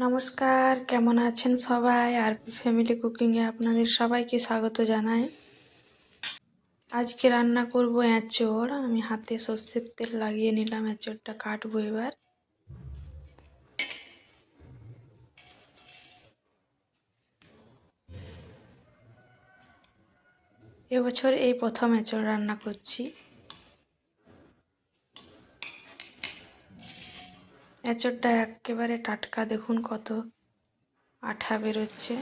নমস্কার, কেমন আছেন সবাই? আরপি ফ্যামিলি কুকিংয়ে আপনাদের সবাইকে স্বাগত জানাই। আজকে রান্না করব এঁচোড়। আমি হাতে সর্ষের তেল লাগিয়ে নিলাম, এঁচোড়টা কাটবো এবার। এবছর এই প্রথম এঁচোড় রান্না করছি। এঁচোড়টা একেবারে টাটকা, দেখুন কত আঠা বেরোচ্ছে।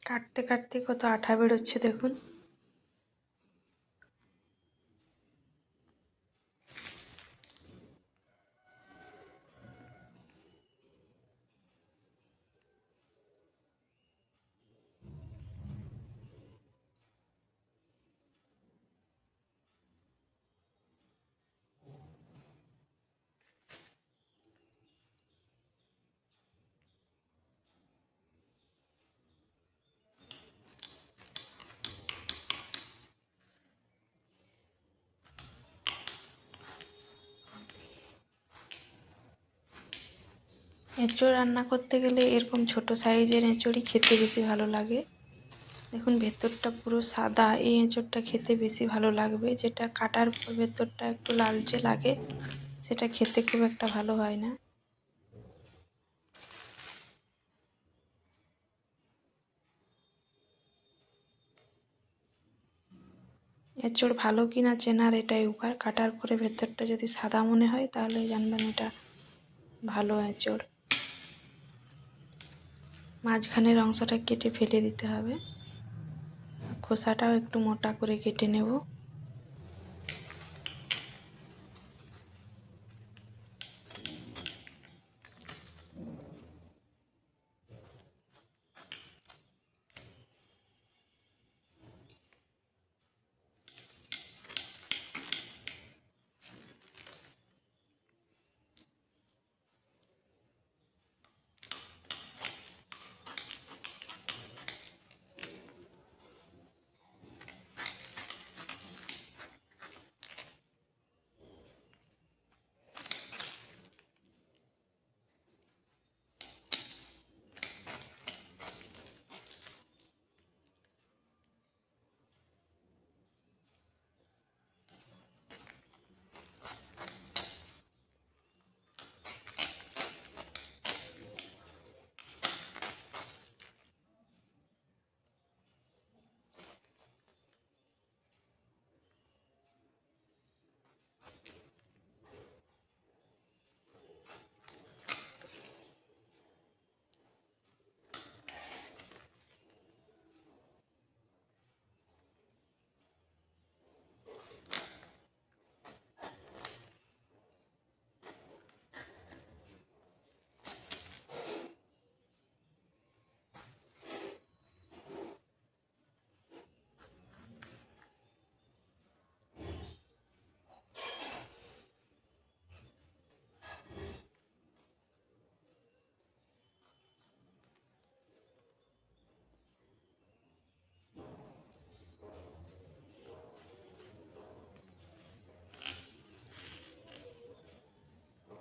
কাটতে কাটতে কত আঠা বেরোচ্ছে দেখুন। এঁচোড় রান্না করতে গেলে এরকম ছোট সাইজের এঁচোড়ই খেতে বেশি ভালো লাগে। দেখুন ভেতরটা পুরো সাদা, এই এঁচোড়টা খেতে বেশি ভালো লাগবে। যেটা কাটার পর ভেতরটা একটু লালচে লাগে, সেটা খেতে খুব একটা ভালো হয় না। এঁচোড় ভালো কিনা চেনার এটাই উপায়, কাটার পরে ভেতরটা যদি সাদা মনে হয় তাহলে জানবেন এটা ভালো এঁচোড়। মাঝখানের অংশটা কেটে ফেলে দিতে হবে। খোসাটাও একটু মোটা করে কেটে নেব।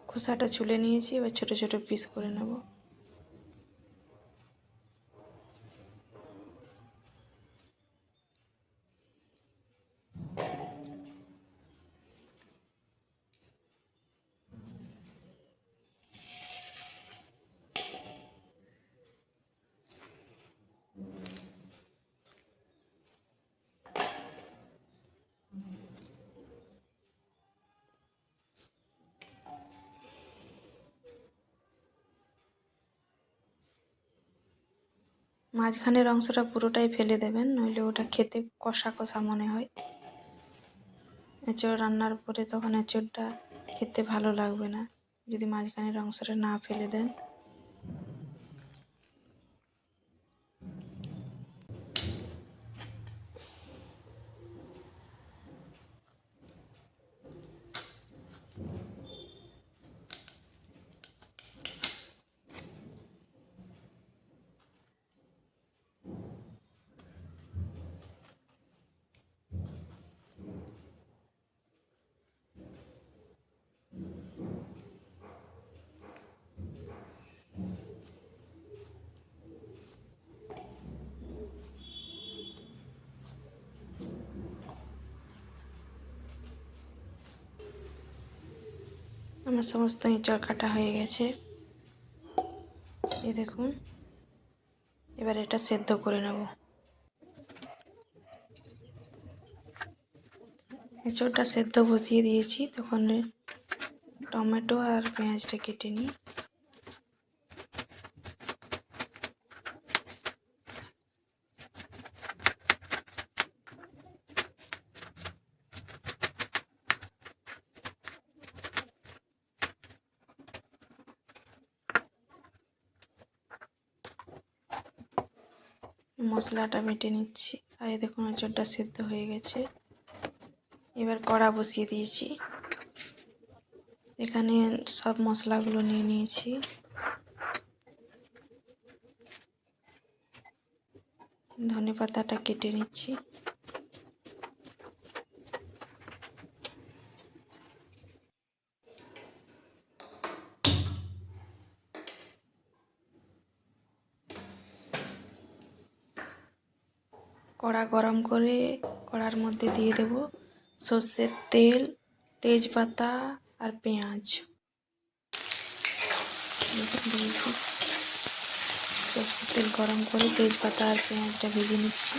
খোসাটা ছুলে নিয়েছি, এবার ছোট ছোট পিস করে নেব। মাঝখানের অংশটা পুরোটাই ফেলে দেবেন, নইলে ওটা খেতে কষা কষা মনে হয়। এঁচোড় রান্নার পরে তখন এঁচোড়টা খেতে ভালো লাগবে না যদি মাঝখানের অংশটা না ফেলে দেন। আমার সমস্ত এঁচড় কাটা হয়ে গেছে। এই দেখুন, এবার এটা সেদ্ধ করে নেব। এঁচড়টা সেদ্ধ বসিয়ে দিয়েছি, তখন টমেটো আর পেঁয়াজটা কেটে নিই। মশলাটা বেটে নিচ্ছি। আর এই দেখুন এঁচড়টা সেদ্ধ হয়ে গেছে। এবার কড়া বসিয়ে দিয়েছি, এখানে সব মশলাগুলো নিয়ে নিয়েছি। ধনে পাতাটা কেটে নিচ্ছি। কড়া গরম করে কড়ার মধ্যে দিয়ে দেব সর্ষের তেল, তেজপাতা আর পেঁয়াজ। দিয়েছি। সর্ষের তেল গরম করে তেজপাতা আর পেঁয়াজটা ভেজে নিচ্ছি।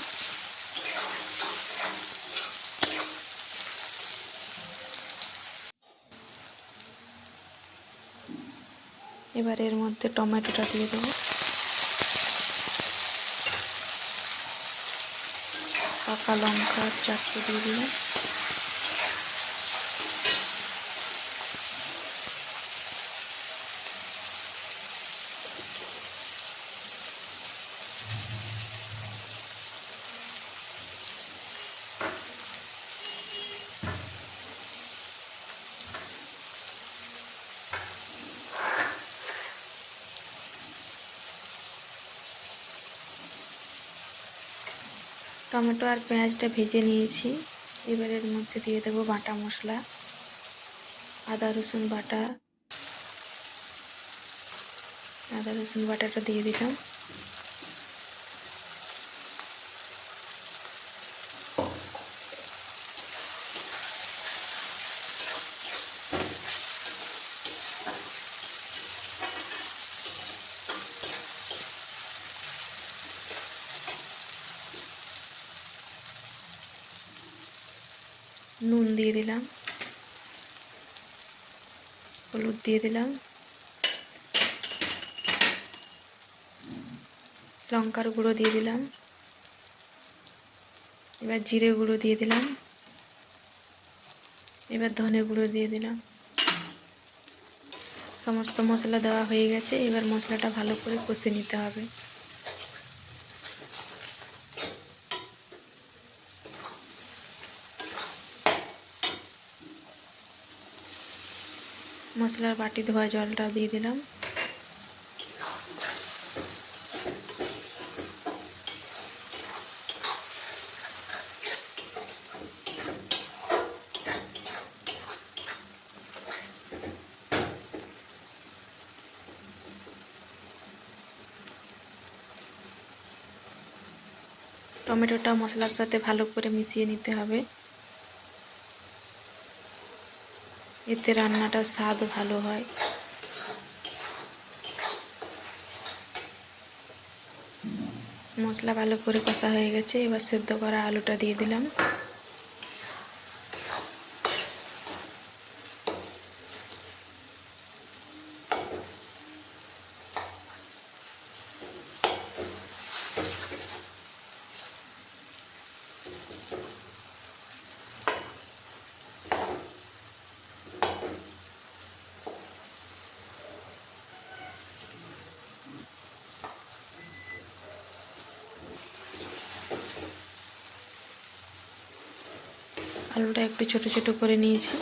এবার এর মধ্যে টমেটোটা দিয়ে দেবো। পাকা লঙ্কা 4টে দিয়ে দিলাম। টমেটো আর পেঁয়াজটা ভেজে নিয়েছি। এবার এর মধ্যে দিয়ে দেবো বাটা মশলা, আদা রসুন বাটাটা দিয়ে দিলাম। নুন দিয়ে দিলাম, হলুদ দিয়ে দিলাম, লঙ্কার গুঁড়ো দিয়ে দিলাম। এবার জিরে গুঁড়ো দিয়ে দিলাম। এবার ধনে গুঁড়ো দিয়ে দিলাম। সমস্ত মশলা দেওয়া হয়ে গেছে। এবার মশলাটা ভালো করে কষে নিতে হবে। মশলার বাটি ধোয়া জলটা দিয়ে দিলাম। টমেটোটা মশলার সাথে ভালো করে মিশিয়ে নিতে হবে, এতে রান্নাটার স্বাদ ভালো হয়। মশলা ভালো করে কষা হয়ে গেছে। এবার সেদ্ধ করা আলুটা দিয়ে দিলাম। আলুটা একটু ছোট ছোট করে নিয়েছি।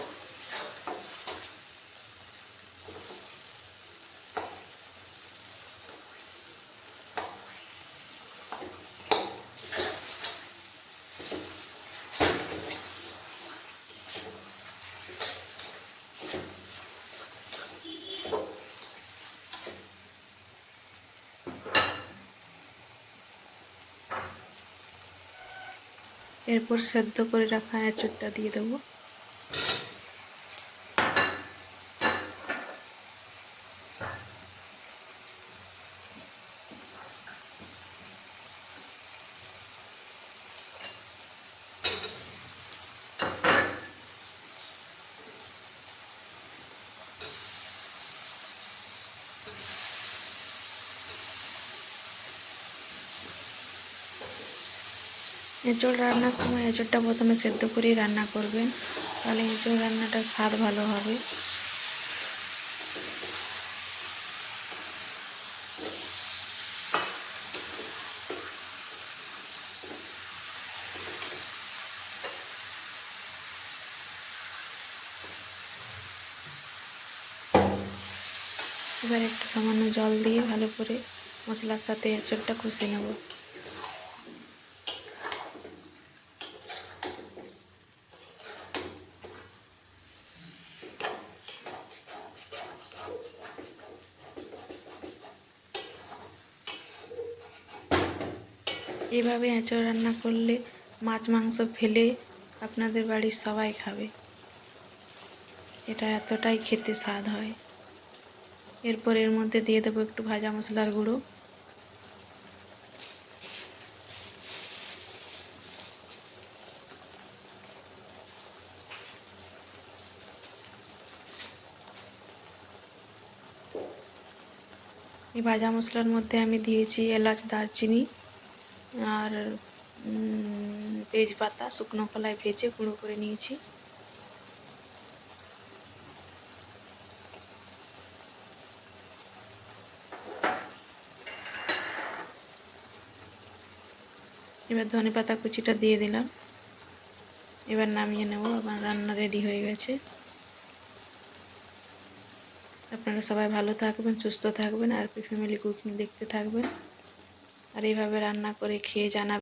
এরপর সেদ্ধ করে রাখা এঁচড়টা দিয়ে দেবো। এঁচোড় রান্নার সময় এঁচোড়টা প্রথমে সেদ্ধ করেই রান্না করবেন, তাহলে এঁচোড় রান্নাটার স্বাদ ভালো হবে। এবার একটু সামান্য জল দিয়ে ভালো করে মশলার সাথে এঁচোড়টা কষে নেব। এভাবে এঁচোড় রান্না করলে মাছ মাংস ফেলে আপনাদের বাড়ির সবাই খাবে। এটা এতটাই খেতে স্বাদ হয়। এরপর এর মধ্যে দিয়ে দেবো একটু ভাজা মশলার গুঁড়ো, এই ভাজা মশলার মধ্যে আমি দিয়েছি এলাচ, দারচিনি আর তেজপাতা শুকনো কলায় ভেজে গুঁড়ো করে নিয়েছি। এবার ধনেপাতা কুচিটা দিয়ে দিলাম। এবার নামিয়ে নেব, আমার রান্না রেডি হয়ে গেছে। আপনারা সবাই ভালো থাকবেন, সুস্থ থাকবেন, আর পি ফ্যামিলি কুকিং দেখতে থাকবেন, আর এইভাবে রান্না করে খেয়ে জানাবেন।